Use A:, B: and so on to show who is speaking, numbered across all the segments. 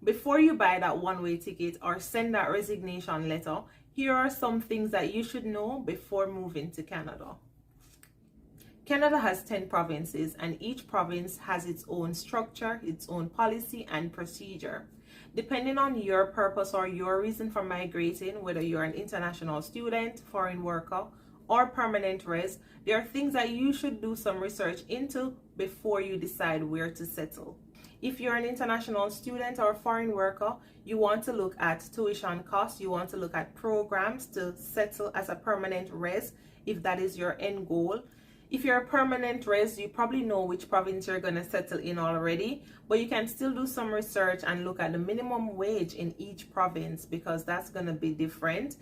A: Before you buy that one-way ticket or send that resignation letter, here are some things that you should know before moving to Canada. Canada has 10 provinces, and each province has its own structure, its own policy and procedure. Depending on your purpose or your reason for migrating, whether you're an international student, foreign worker, or permanent res, there are things that you should do some research into before you decide where to settle. If you're an international student or foreign worker, you want to look at tuition costs, you want to look at programs to settle as a permanent res if that is your end goal. If you're a permanent res, you probably know which province you're going to settle in already, but you can still do some research and look at the minimum wage in each province, because that's going to be different.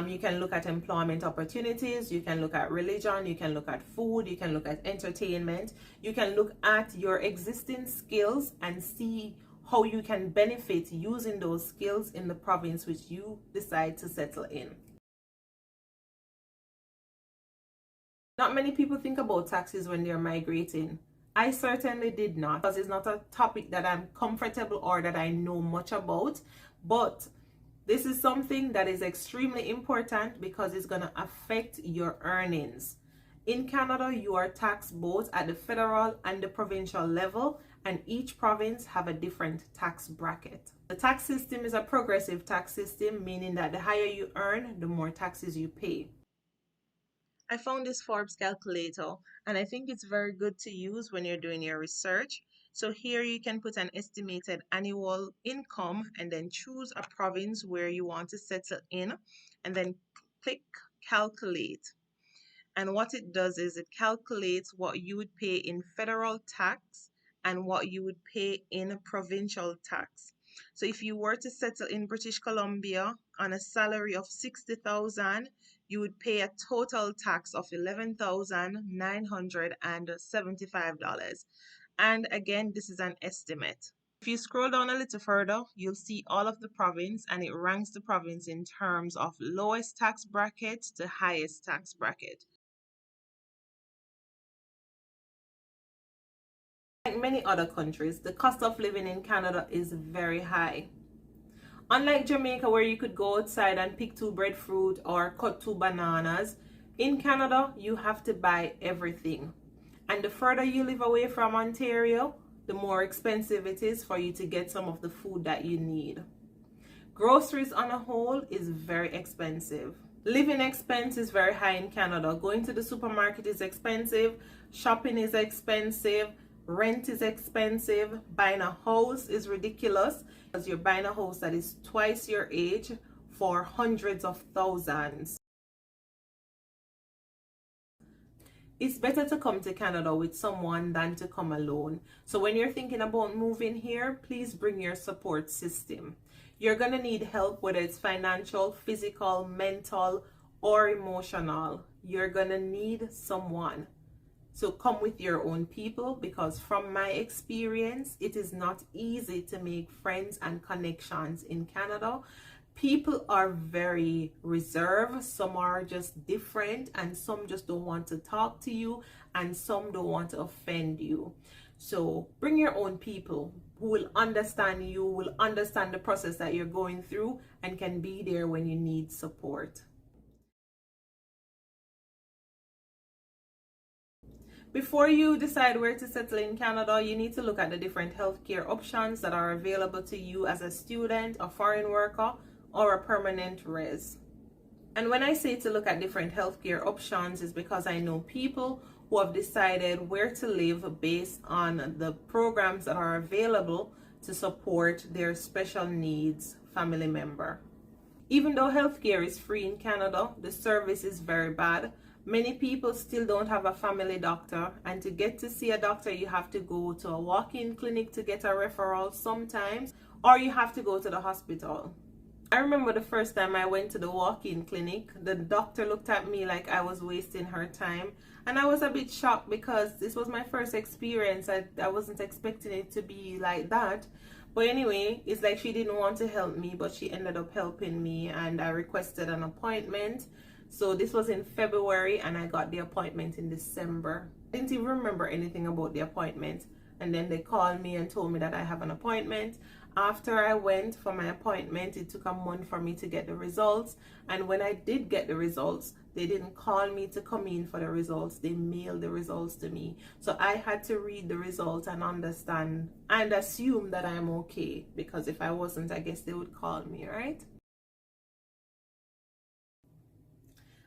A: You can look at employment opportunities, you can look at religion, you can look at food, you can look at entertainment, you can look at your existing skills and see how you can benefit using those skills in the province which you decide to settle in. Not many people think about taxes when they're migrating. I certainly did not, because it's not a topic that I'm comfortable or that I know much about. But this is something that is extremely important because it's going to affect your earnings. In Canada, you are taxed both at the federal and the provincial level, and each province have a different tax bracket. The tax system is a progressive tax system, meaning that the higher you earn, the more taxes you pay. I found this Forbes calculator, and I think it's very good to use when you're doing your research. So here you can put an estimated annual income and then choose a province where you want to settle in, and then click calculate. And what it does is it calculates what you would pay in federal tax and what you would pay in provincial tax. So if you were to settle in British Columbia on a salary of $60,000, you would pay a total tax of $11,975. And again, this is an estimate. If you scroll down a little further, you'll see all of the province, and it ranks the province in terms of lowest tax bracket to highest tax bracket. Like many other countries, the cost of living in Canada is very high. Unlike Jamaica, where you could go outside and pick 2 breadfruit or cut 2 bananas, in Canada, you have to buy everything. And the further you live away from Ontario, the more expensive it is for you to get some of the food that you need. Groceries on a whole is very expensive. Living expense is very high in Canada. Going to the supermarket is expensive, shopping is expensive, rent is expensive, buying a house is ridiculous because you're buying a house that is twice your age for hundreds of thousands. It's better to come to Canada with someone than to come alone. So when you're thinking about moving here, please bring your support system. You're going to need help, whether it's financial, physical, mental, or emotional. You're going to need someone. So come with your own people, because from my experience, it is not easy to make friends and connections in Canada. People are very reserved, some are just different, and some just don't want to talk to you, and some don't want to offend you. So bring your own people who will understand you, will understand the process that you're going through, and can be there when you need support. Before you decide where to settle in Canada, you need to look at the different healthcare options that are available to you as a student, a foreign worker, or a permanent res. And when I say to look at different healthcare options, is because I know people who have decided where to live based on the programs that are available to support their special needs family member. Even though healthcare is free in Canada, the service is very bad. Many people still don't have a family doctor, and to get to see a doctor, you have to go to a walk-in clinic to get a referral sometimes, or you have to go to the hospital. I remember the first time I went to the walk-in clinic, the doctor looked at me like I was wasting her time, and I was a bit shocked because this was my first experience. I wasn't expecting it to be like that. But anyway, it's like she didn't want to help me, but she ended up helping me, and I requested an appointment. So this was in February, and I got the appointment in December. I didn't even remember anything about the appointment. And then they called me and told me that I have an appointment. After I went for my appointment, it took a month for me to get the results. And when I did get the results, they didn't call me to come in for the results. They mailed the results to me. So I had to read the results and understand and assume that I'm okay. Because if I wasn't, I guess they would call me, right?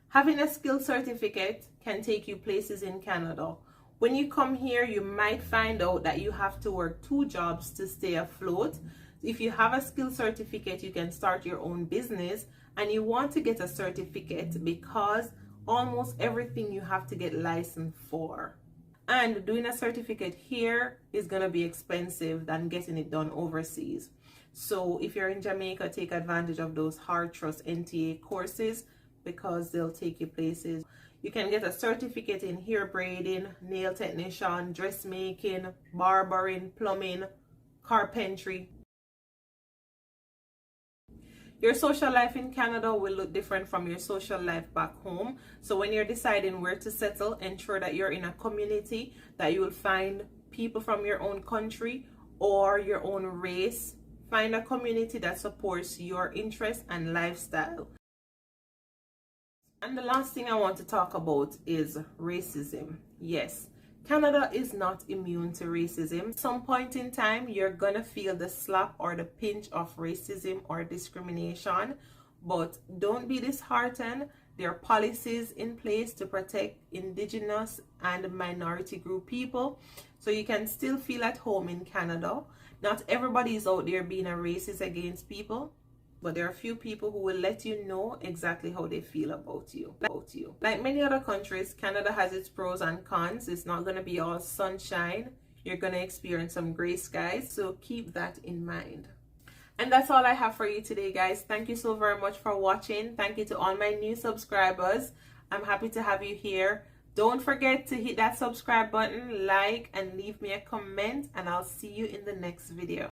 A: Having a skill certificate can take you places in Canada. When you come here, you might find out that you have to work 2 jobs to stay afloat. If you have a skill certificate, you can start your own business, and you want to get a certificate because almost everything you have to get licensed for. And doing a certificate here is going to be expensive than getting it done overseas. So if you're in Jamaica, take advantage of those HeartTrust NTA courses because they'll take you places. You can get a certificate in hair braiding, nail technician, dressmaking, barbering, plumbing, carpentry. Your social life in Canada will look different from your social life back home. So when you're deciding where to settle, ensure that you're in a community that you will find people from your own country or your own race. Find a community that supports your interests and lifestyle. And the last thing I want to talk about is racism. Yes, Canada is not immune to racism. At some point in time, you're gonna feel the slap or the pinch of racism or discrimination, but don't be disheartened. There are policies in place to protect Indigenous and minority group people, so you can still feel at home in Canada. Not everybody is out there being a racist against people, but there are a few people who will let you know exactly how they feel about you. Like many other countries, Canada has its pros and cons. It's not going to be all sunshine. You're going to experience some gray skies, so keep that in mind. And that's all I have for you today, guys. Thank you so very much for watching. Thank you to all my new subscribers. I'm happy to have you here. Don't forget to hit that subscribe button, like, and leave me a comment, and I'll see you in the next video.